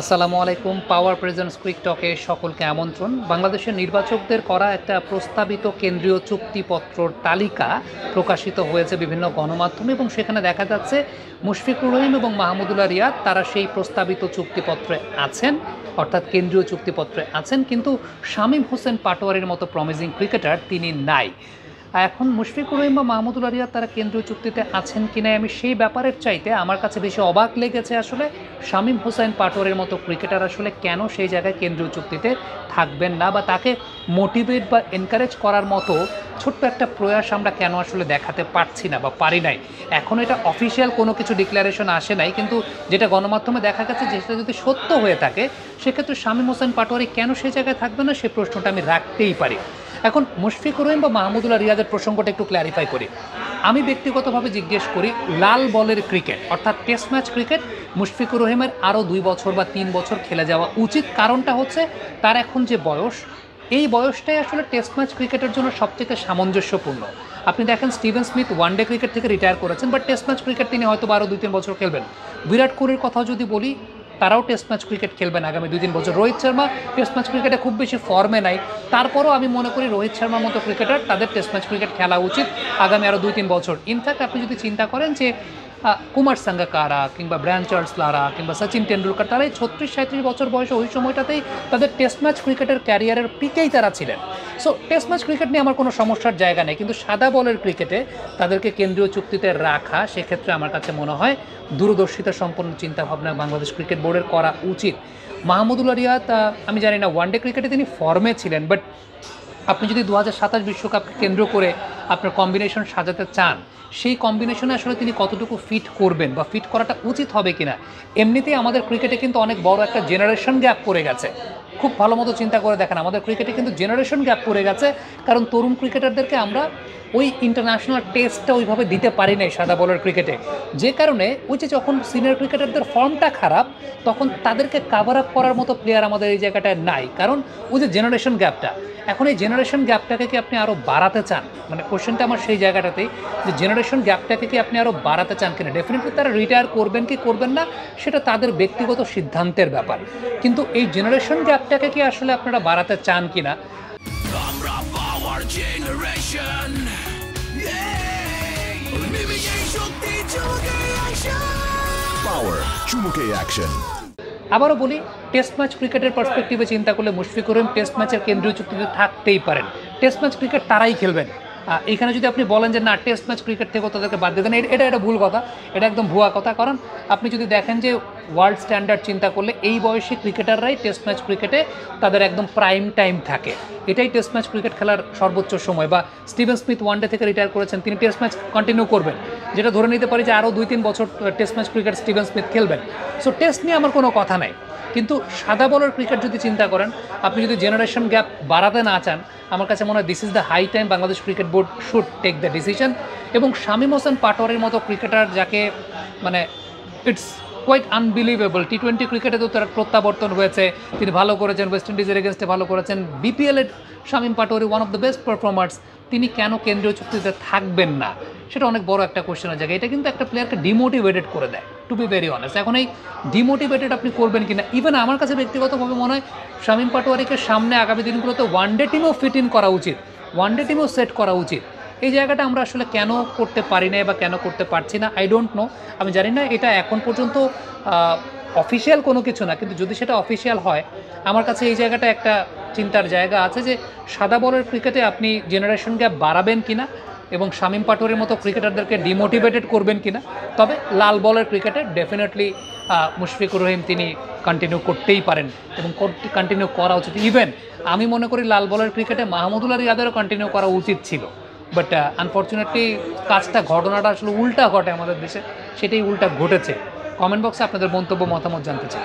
আসসালামু আলাইকুম। পাওয়ার presence quick টকে সকলকে আমন্ত্রণ। বাংলাদেশের নির্বাচকদের করা একটা প্রস্তাবিত কেন্দ্রীয় চুক্তিপত্রর তালিকা প্রকাশিত হয়েছে বিভিন্ন গণমাধ্যমে এবং সেখানে দেখা যাচ্ছে মুশফিকুর রহিম এবং মাহমুদুল্লাহ রিয়াদ তারা সেই প্রস্তাবিত চুক্তিপত্রে আছেন, অর্থাৎ কেন্দ্রীয় চুক্তিপত্রে আছেন, কিন্তু শামীম হোসেন পাটোয়ারির মতো প্রমিজিং ক্রিকেটার তিনি নাই। এখন মুশফিকুর রহিম বা মাহমুদুল্লাহ রিয়াদ তারা কেন্দ্রীয় চুক্তিতে আছেন কিনা আমি সেই ব্যাপারের চাইতে আমার কাছে বেশি অবাক লেগেছে আসলে শামীম হোসেন পাটোয়ারির মতো ক্রিকেটার আসলে কেন সেই জায়গায় কেন্দ্রীয় চুক্তিতে থাকবেন না, বা তাকে মোটিভেট বা এনকারেজ করার মতো ছোট্ট একটা প্রয়াস আমরা কেন আসলে দেখাতে পারছি না বা পারি নাই। এখন এটা অফিসিয়াল কোনো কিছু ডিক্লারেশন আসে নাই, কিন্তু যেটা গণমাধ্যমে দেখা গেছে যে সেটা যদি সত্য হয়ে থাকে সেক্ষেত্রে শামীম হোসেন পাটোয়ারি কেন সেই জায়গায় থাকবে না সে প্রশ্নটা আমি রাখতেই পারি। এখন মুশফিকুর রহিম বা মাহমুদুল্লাহ রিয়াদের প্রসঙ্গটা একটু ক্ল্যারিফাই করি। আমি ব্যক্তিগতভাবে জিজ্ঞেস করি, লাল বলের ক্রিকেট অর্থাৎ টেস্ট ম্যাচ ক্রিকেট মুশফিকুর রহিমের আরও 2 বছর বা 3 বছর খেলে যাওয়া উচিত। কারণটা হচ্ছে তার এখন যে বয়স, এই বয়সটাই আসলে টেস্ট ম্যাচ ক্রিকেটের জন্য সবচেয়ে সামঞ্জস্যপূর্ণ। আপনি দেখেন স্টিভেন স্মিথ ওয়ানডে ক্রিকেট থেকে রিটায়ার করেছেন, বাট টেস্ট ম্যাচ ক্রিকেট তিনি হয়তো আরও 2-3 বছর খেলবেন। বিরাট কোহলির কথাও যদি বলি, তারাও টেস্ট ম্যাচ ক্রিকেট খেলবেন আগামী 2-3 বছর। রোহিত শর্মা টেস্ট ম্যাচ ক্রিকেটে খুব বেশি ফর্মে নাই, তারপরও আমি মনে করি রোহিত শর্মার মতো ক্রিকেটার তাদের টেস্ট ম্যাচ ক্রিকেট খেলা উচিত আগামী আরও 2-3 বছর। ইনফ্যাক্ট আপনি যদি চিন্তা করেন যে কুমার সাঙ্গাকারা কিংবা ব্রায়ান চার্লস লারা কিংবা সচিন টেন্ডুলকার তারা এই 36-37 বছর বয়সে ওই সময়টাতেই তাদের টেস্ট ম্যাচ ক্রিকেটের ক্যারিয়ারের পিকেই তারা ছিলেন। সো টেস্ট ম্যাচ ক্রিকেট নিয়ে আমার কোনো সমস্যার জায়গা নেই, কিন্তু সাদা বলের ক্রিকেটে তাদেরকে কেন্দ্রীয় চুক্তিতে রাখা সেক্ষেত্রে আমার কাছে মনে হয় দূরদর্শিতা সম্পন্ন চিন্তাভাবনা বাংলাদেশ ক্রিকেট বোর্ডের করা উচিত। মাহমুদুল্লাহ রিয়াদ আমি জানি না ওয়ানডে ক্রিকেটে তিনি ফর্মে ছিলেন, বাট আপনি যদি 2027 বিশ্বকাপকে কেন্দ্র করে আপনার কম্বিনেশন সাজাতে চান, সেই কম্বিনেশনে আসলে তিনি কতটুকু ফিট করবেন বা ফিট করাটা উচিত হবে কিনা। এমনিতেই আমাদের ক্রিকেটে কিন্তু অনেক বড় একটা জেনারেশন গ্যাপ পড়ে গেছে। খুব ভালো মতো চিন্তা করে দেখেন, আমাদের ক্রিকেটে কিন্তু জেনারেশন গ্যাপ পড়ে গেছে, কারণ তরুণ ক্রিকেটারদেরকে আমরা ওই ইন্টারন্যাশনাল টেস্টটা ওইভাবে দিতে পারি নাই সাদা বলের ক্রিকেটে। যে কারণে ওই যে যখন সিনিয়র ক্রিকেটারদের ফর্মটা খারাপ তখন তাদেরকে কাভার আপ করার মতো প্লেয়ার আমাদের এই জায়গাটায় নাই, কারণ ওই যে জেনারেশন গ্যাপটা। এখন এই জেনারেশন গ্যাপটাকে কি আপনি আরও বাড়াতে চান, মানে কোশ্চেনটা আমার সেই জায়গাটাতেই যে জেনারেশন গ্যাপটাকে কি আপনি আরও বাড়াতে চান কিনা। ডেফিনেটলি তারা রিটায়ার করবেন কি করবেন না সেটা তাদের ব্যক্তিগত সিদ্ধান্তের ব্যাপার, কিন্তু এই জেনারেশন গ্যাপটাকে কি আসলে আপনারা বাড়াতে চান কিনা। আবারও বলি, টেস্ট ম্যাচ ক্রিকেটের পার্সপেক্টিভে চিন্তা করলে মুশফিকুর রহিম টেস্ট ম্যাচের কেন্দ্রীয় চুক্তিতে থাকতেই পারেন। টেস্ট ম্যাচ ক্রিকেট তারাই খেলবেন। এখানে যদি আপনি বলেন যে না টেস্ট ম্যাচ ক্রিকেট থেকেও তাদেরকে বাদ দিয়ে দেন, এটা ভুল কথা, এটা একদম ভুয়া কথা। কারণ আপনি যদি দেখেন যে ওয়ার্ল্ড স্ট্যান্ডার্ড চিন্তা করলে এই বয়সী ক্রিকেটাররাই টেস্ট ম্যাচ ক্রিকেটে তাদের একদম প্রাইম টাইম থাকে, এটাই টেস্ট ম্যাচ ক্রিকেট খেলার সর্বোচ্চ সময়। বা স্টিভেন স্মিথ ওয়ানডে থেকে রিটায়ার করেছেন, তিনি টেস্ট ম্যাচ কন্টিনিউ করবেন, যেটা ধরে নিতে পারি যে আরও 2-3 বছর test match cricket Steven Smith খেলবেন। সো টেস্ট নিয়ে আমার কোনো কথা নাই, কিন্তু সাদা বলের ক্রিকেট যদি চিন্তা করেন, আপনি যদি জেনারেশন গ্যাপ বাড়াতে না চান, আমার কাছে মনে হয় this is the high time Bangladesh cricket board should take the decision. এবং শামীম হোসেন পাটোয়ারির মতো ক্রিকেটার যাকে মানে ইটস কোয়াইট আনবিলিভেবল, টি-20 ক্রিকেটে তো তার প্রত্যাবর্তন হয়েছে, তিনি ভালো করেছেন, ওয়েস্ট ইন্ডিজের এগেনস্টে ভালো করেছেন, বিপিএলের Shamim Patwari one of the best performers, তিনি কেন কেন্দ্রীয় চুক্তিতে থাকবেন না সেটা অনেক বড় একটা কোশ্চেনের জায়গা। এটা কিন্তু একটা প্লেয়ারকে ডিমোটিভেটেড করে দেয়, টু বি ভেরি অনেস্ট। এখন এই ডিমোটিভেটেড আপনি করবেন কিনা, ইভেন আমার কাছে ব্যক্তিগতভাবে মনে হয় শামীম পাটোয়ারিকে সামনে আগামী দিনগুলোতে ওয়ানডে টিমেও ফিট ইন করা উচিত, ওয়ানডে টিমেও সেট করা উচিত। এই জায়গাটা আমরা আসলে কেন করতে পারি না বা কেন করতে পারছি না আই ডোন্ট নো। আমি জানি না, এটা এখন পর্যন্ত অফিসিয়াল কোনো কিছু না, কিন্তু যদি সেটা অফিসিয়াল হয় আমার কাছে এই জায়গাটা একটা চিন্তার জায়গা আছে যে সাদা বলের ক্রিকেটে আপনি জেনারেশন গ্যাপ বাড়াবেন কিনা এবং শামীম পাটোয়ারির মতো ক্রিকেটারদেরকে ডিমোটিভেটেড করবেন কিনা। তবে লাল বলের ক্রিকেটে ডেফিনেটলি মুশফিকুর রহিম তিনি কন্টিনিউ করতেই পারেন এবং কন্টিনিউ করা উচিত। ইভেন আমি মনে করি লাল বলের ক্রিকেটে মাহমুদুল্লাহ রিয়াদেরও কন্টিনিউ করা উচিত ছিল, বাট আনফর্চুনেটলি ঘটনাটা আসলে উল্টা ঘটে আমাদের দেশে, সেটাই উল্টা ঘটেছে। কমেন্ট বক্সে আপনাদের মন্তব্য মতামত জানতে চাই।